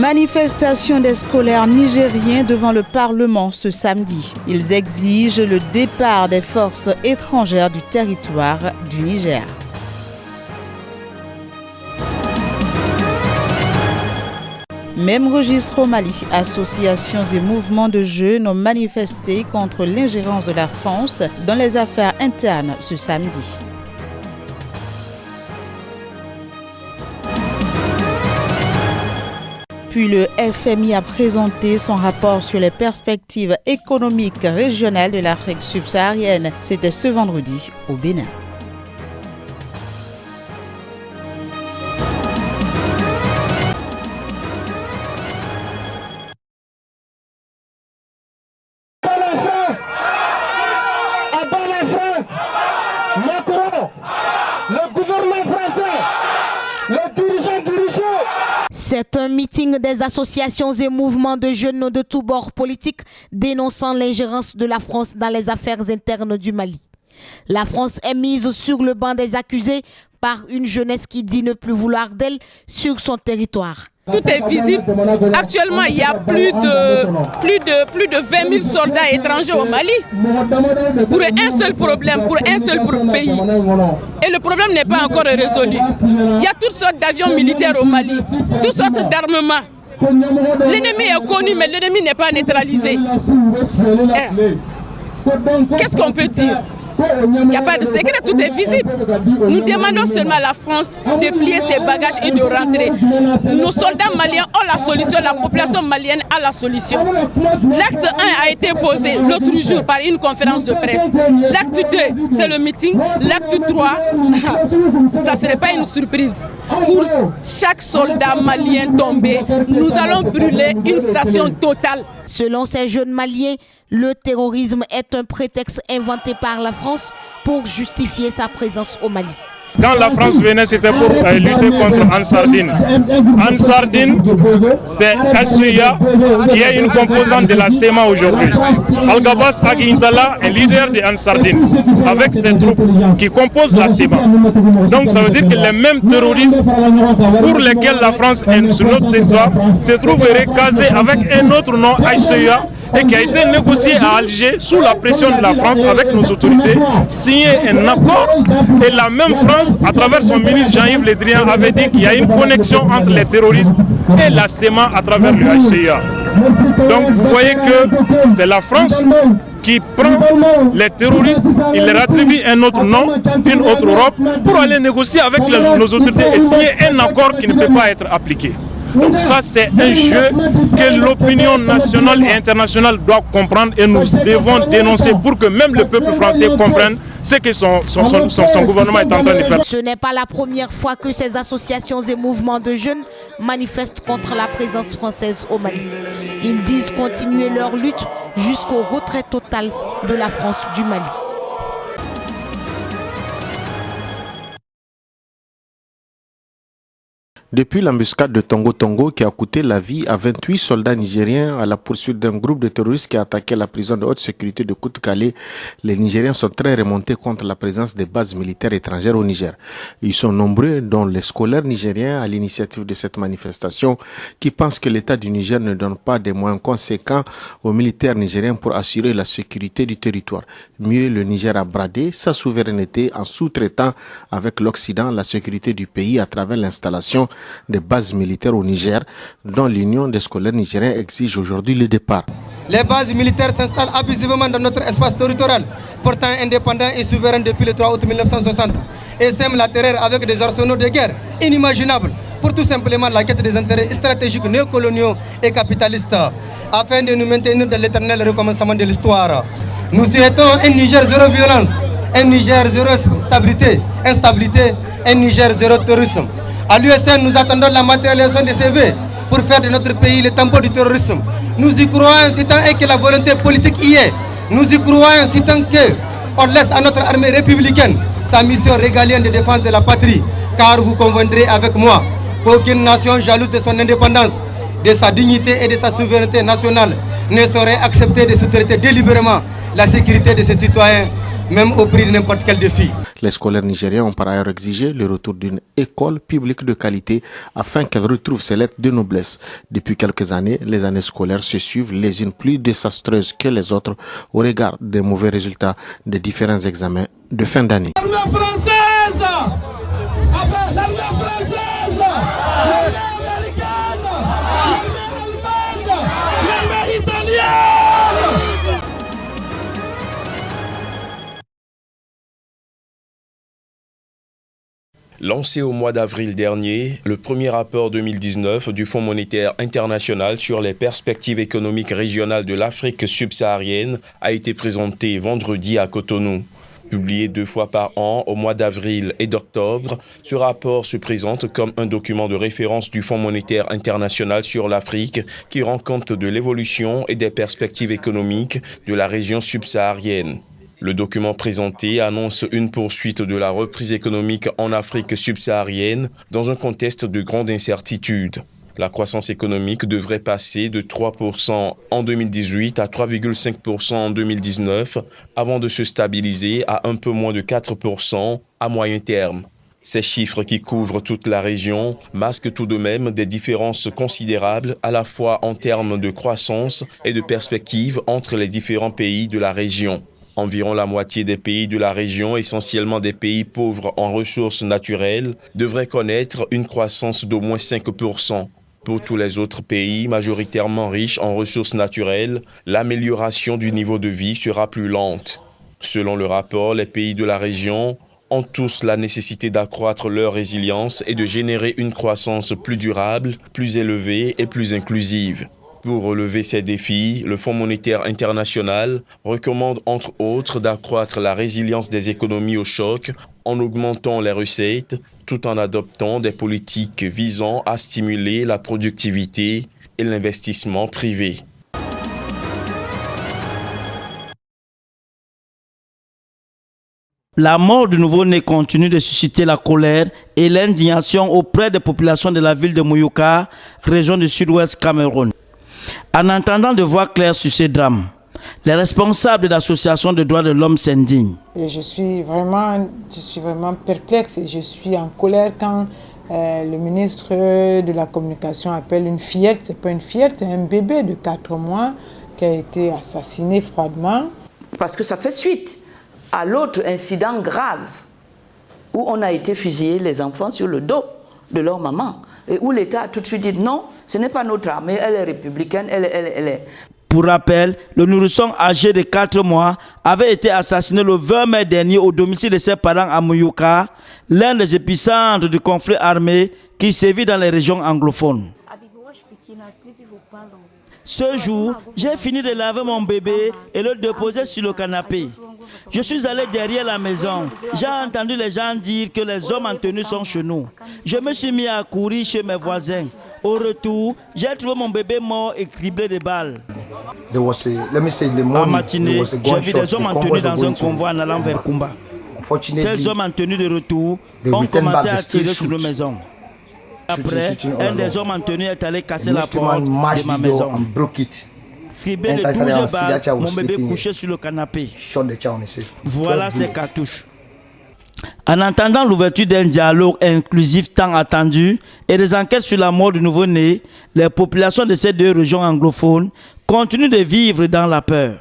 Manifestation des scolaires nigériens devant le Parlement ce samedi. Ils exigent le départ des forces étrangères du territoire du Niger. Même registre au Mali, associations et mouvements de jeunes ont manifesté contre l'ingérence de la France dans les affaires internes ce samedi. Puis le FMI a présenté son rapport sur les perspectives économiques régionales de l'Afrique subsaharienne. C'était ce vendredi au Bénin. C'est un meeting des associations et mouvements de jeunes de tous bords politiques dénonçant l'ingérence de la France dans les affaires internes du Mali. La France est mise sur le banc des accusés par une jeunesse qui dit ne plus vouloir d'elle sur son territoire. Tout est visible. Actuellement, il y a plus de 20 000 soldats étrangers au Mali pour un seul problème, pour un seul pays. Et le problème n'est pas encore résolu. Il y a toutes sortes d'avions militaires au Mali, toutes sortes d'armements. L'ennemi est connu, mais l'ennemi n'est pas neutralisé. Qu'est-ce qu'on peut dire ? Il n'y a pas de secret, tout est visible. Nous demandons seulement à la France de plier ses bagages et de rentrer. Nos soldats maliens ont la solution, la population malienne a la solution. L'acte 1 a été posé l'autre jour par une conférence de presse. L'acte 2, c'est le meeting. L'acte 3, ça ne serait pas une surprise. Pour chaque soldat malien tombé, nous allons brûler une station totale. Selon ces jeunes maliens, le terrorisme est un prétexte inventé par la France pour justifier sa présence au Mali. Quand la France venait, c'était pour lutter contre Ansardine. Ansardine, c'est HCA qui est une composante de la SEMA aujourd'hui. Al-Gabas Aguintala est leader de Ansardine avec ses troupes qui composent la SEMA. Donc ça veut dire que les mêmes terroristes pour lesquels la France est sur notre territoire se trouveraient casés avec un autre nom HCA et qui a été négocié à Alger sous la pression de la France avec nos autorités, signé un accord et la même France, à travers son ministre Jean-Yves Le Drian, avait dit qu'il y a une connexion entre les terroristes et la SEMA à travers le HCA. Donc vous voyez que c'est la France qui prend les terroristes, il leur attribue un autre nom, une autre Europe, pour aller négocier avec nos autorités et signer un accord qui ne peut pas être appliqué. Donc ça, c'est un jeu que l'opinion nationale et internationale doit comprendre et nous devons dénoncer pour que même le peuple français comprenne ce que son gouvernement est en train de faire. Ce n'est pas la première fois que ces associations et mouvements de jeunes manifestent contre la présence française au Mali. Ils disent continuer leur lutte jusqu'au retrait total de la France du Mali. Depuis l'embuscade de Tongo Tongo qui a coûté la vie à 28 soldats nigériens à la poursuite d'un groupe de terroristes qui a attaqué la prison de haute sécurité de Kout-Kalé, les Nigériens sont très remontés contre la présence des bases militaires étrangères au Niger. Ils sont nombreux, dont les scolaires nigériens à l'initiative de cette manifestation, qui pensent que l'État du Niger ne donne pas des moyens conséquents aux militaires nigériens pour assurer la sécurité du territoire. Mieux, le Niger a bradé sa souveraineté en sous-traitant avec l'Occident la sécurité du pays à travers l'installation des bases militaires au Niger, dont l'Union des scolaires nigériens exige aujourd'hui le départ. Les bases militaires s'installent abusivement dans notre espace territorial, portant indépendant et souverain depuis le 3 août 1960, et sèment la terreur avec des arsenaux de guerre inimaginables pour tout simplement la quête des intérêts stratégiques néocoloniaux et capitalistes, afin de nous maintenir dans l'éternel recommencement de l'histoire. Nous souhaitons un Niger zéro violence, un Niger zéro instabilité, un Niger zéro terrorisme. À l'USN, nous attendons la matérialisation des CV pour faire de notre pays le tampon du terrorisme. Nous y croyons si tant est que la volonté politique y est. Nous y croyons si tant qu'on laisse à notre armée républicaine sa mission régalienne de défense de la patrie. Car vous conviendrez avec moi qu'aucune nation jalouse de son indépendance, de sa dignité et de sa souveraineté nationale ne saurait accepter de sous-traiter délibérément la sécurité de ses citoyens, même au prix de n'importe quel défi. Les scolaires nigériens ont par ailleurs exigé le retour d'une école publique de qualité afin qu'elle retrouve ses lettres de noblesse. Depuis quelques années, les années scolaires se suivent les unes plus désastreuses que les autres au regard des mauvais résultats des différents examens de fin d'année. Lancé au mois d'avril dernier, le premier rapport 2019 du Fonds monétaire international sur les perspectives économiques régionales de l'Afrique subsaharienne a été présenté vendredi à Cotonou. Publié 2 fois par an au mois d'avril et d'octobre, ce rapport se présente comme un document de référence du Fonds monétaire international sur l'Afrique qui rend compte de l'évolution et des perspectives économiques de la région subsaharienne. Le document présenté annonce une poursuite de la reprise économique en Afrique subsaharienne dans un contexte de grande incertitude. La croissance économique devrait passer de 3% en 2018 à 3,5% en 2019 avant de se stabiliser à un peu moins de 4% à moyen terme. Ces chiffres qui couvrent toute la région masquent tout de même des différences considérables à la fois en termes de croissance et de perspectives entre les différents pays de la région. Environ la moitié des pays de la région, essentiellement des pays pauvres en ressources naturelles, devraient connaître une croissance d'au moins 5%. Pour tous les autres pays majoritairement riches en ressources naturelles, l'amélioration du niveau de vie sera plus lente. Selon le rapport, les pays de la région ont tous la nécessité d'accroître leur résilience et de générer une croissance plus durable, plus élevée et plus inclusive. Pour relever ces défis, le Fonds monétaire international recommande entre autres d'accroître la résilience des économies au choc en augmentant les recettes, tout en adoptant des politiques visant à stimuler la productivité et l'investissement privé. La mort du nouveau-né continue de susciter la colère et l'indignation auprès des populations de la ville de Mouyouka, région du sud-ouest Cameroun. En entendant de voix claires sur ces drames, les responsables d'associations de droits de l'homme s'indignent. Je suis vraiment perplexe et je suis en colère quand le ministre de la Communication appelle une fillette. Ce n'est pas une fillette, c'est un bébé de 4 mois qui a été assassiné froidement. Parce que ça fait suite à l'autre incident grave où on a été fusillé les enfants sur le dos de leur maman et où l'État a tout de suite dit non, ce n'est pas notre armée, elle est républicaine, elle est. Pour rappel, le nourrisson âgé de 4 mois avait été assassiné le 20 mai dernier au domicile de ses parents à Mouyouka, l'un des épicentres du conflit armé qui sévit dans les régions anglophones. Ce jour, j'ai fini de laver mon bébé et le déposer sur le canapé. Je suis allé derrière la maison. J'ai entendu les gens dire que les hommes en tenue sont chez nous. Je me suis mis à courir chez mes voisins. Au retour, j'ai trouvé mon bébé mort et criblé de balles. En matinée, j'ai vu des hommes en tenue dans un convoi en allant vers Kumba. Ces hommes en tenue de retour ont commencé à tirer sur nos maisons. Après, un des hommes en tenue est allé casser la porte de ma maison. Criblé de 12 balles, mon bébé couché sur le canapé. Voilà ces cartouches. En attendant l'ouverture d'un dialogue inclusif tant attendu et des enquêtes sur la mort du nouveau-né, les populations de ces 2 régions anglophones continuent de vivre dans la peur.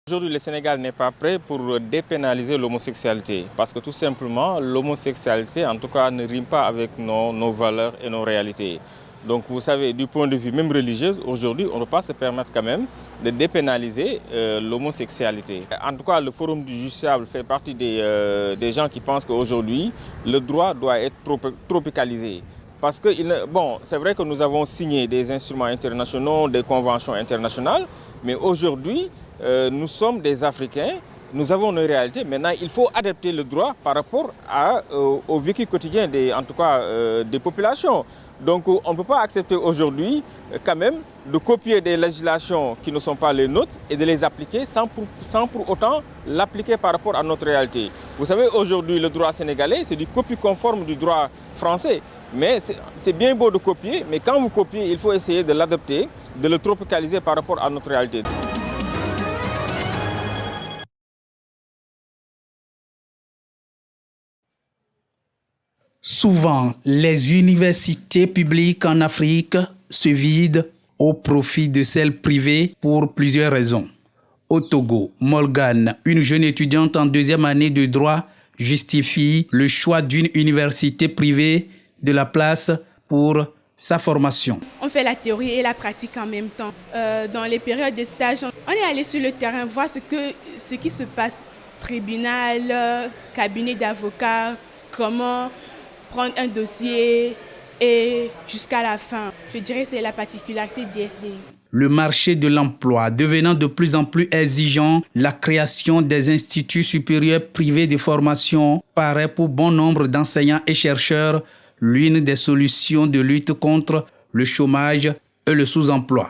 Aujourd'hui, le Sénégal n'est pas prêt pour dépénaliser l'homosexualité parce que tout simplement, l'homosexualité, en tout cas, ne rime pas avec nos valeurs et nos réalités. Donc, vous savez, du point de vue même religieux, aujourd'hui, on ne peut pas se permettre quand même de dépénaliser l'homosexualité. En tout cas, le Forum du justiciable fait partie des gens qui pensent qu'aujourd'hui, le droit doit être tropicalisé. Parce que, bon, c'est vrai que nous avons signé des instruments internationaux, des conventions internationales, mais aujourd'hui, nous sommes des Africains nous avons nos réalités. Maintenant, il faut adapter le droit par rapport au vécu quotidien des populations. Donc, on ne peut pas accepter aujourd'hui, quand même, de copier des législations qui ne sont pas les nôtres et de les appliquer sans pour autant l'appliquer par rapport à notre réalité. Vous savez, aujourd'hui, le droit sénégalais, c'est du copie conforme du droit français. Mais c'est bien beau de copier, mais quand vous copiez, il faut essayer de l'adapter, de le tropicaliser par rapport à notre réalité. Souvent, les universités publiques en Afrique se vident au profit de celles privées pour plusieurs raisons. Au Togo, Morgane, une jeune étudiante en 2e année de droit, justifie le choix d'une université privée de la place pour sa formation. On fait la théorie et la pratique en même temps. Dans les périodes de stage, on est allé sur le terrain voir ce qui se passe. Tribunal, cabinet d'avocats, comment prendre un dossier et jusqu'à la fin. Je dirais que c'est la particularité d'ISD. Le marché de l'emploi devenant de plus en plus exigeant, la création des instituts supérieurs privés de formation paraît pour bon nombre d'enseignants et chercheurs l'une des solutions de lutte contre le chômage et le sous-emploi.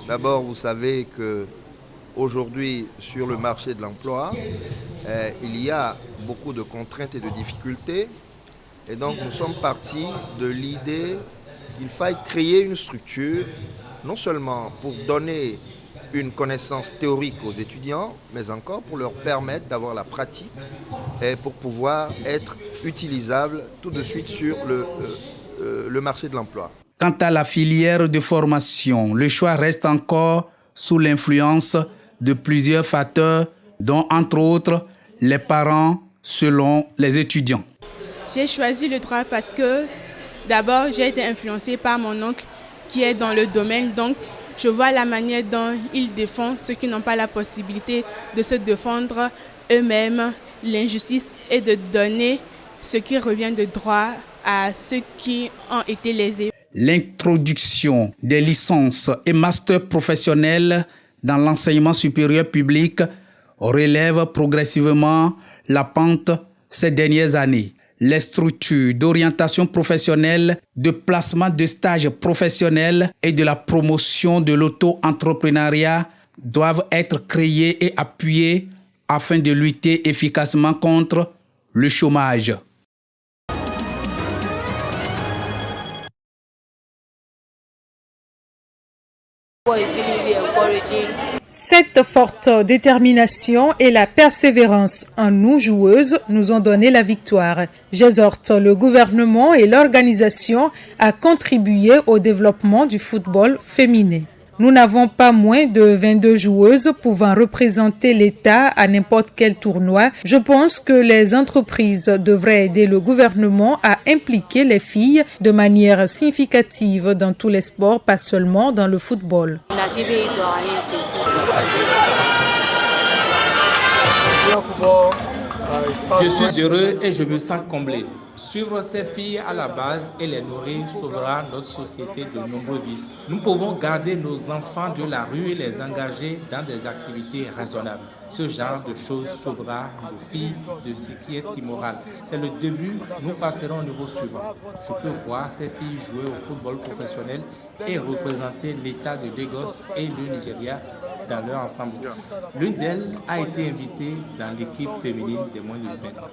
D'abord, vous savez qu'aujourd'hui, sur le marché de l'emploi, il y a beaucoup de contraintes et de difficultés. Et donc, nous sommes partis de l'idée qu'il faille créer une structure, non seulement pour donner une connaissance théorique aux étudiants, mais encore pour leur permettre d'avoir la pratique et pour pouvoir être utilisables tout de suite sur le marché de l'emploi. Quant à la filière de formation, le choix reste encore sous l'influence de plusieurs facteurs, dont entre autres les parents selon les étudiants. J'ai choisi le droit parce que d'abord j'ai été influencée par mon oncle qui est dans le domaine, donc je vois la manière dont il défend ceux qui n'ont pas la possibilité de se défendre eux-mêmes, l'injustice et de donner ce qui revient de droit à ceux qui ont été lésés. L'introduction des licences et masters professionnels dans l'enseignement supérieur public relève progressivement la pente ces dernières années. Les structures d'orientation professionnelle, de placement de stages professionnels et de la promotion de l'auto-entrepreneuriat doivent être créées et appuyées afin de lutter efficacement contre le chômage. Cette forte détermination et la persévérance en nous joueuses nous ont donné la victoire. J'exhorte le gouvernement et l'organisation à contribuer au développement du football féminin. Nous n'avons pas moins de 22 joueuses pouvant représenter l'État à n'importe quel tournoi. Je pense que les entreprises devraient aider le gouvernement à impliquer les filles de manière significative dans tous les sports, pas seulement dans le football. Je suis heureux et je me sens comblé. Suivre ces filles à la base et les nourrir sauvera notre société de nombreux vices. Nous pouvons garder nos enfants de la rue et les engager dans des activités raisonnables. Ce genre de choses sauvera nos filles de ce qui est immoral. C'est le début, nous passerons au niveau suivant. Je peux voir ces filles jouer au football professionnel et représenter l'État de Lagos et le Nigeria dans leur ensemble. L'une d'elles a été invitée dans l'équipe féminine des moins de 20 ans.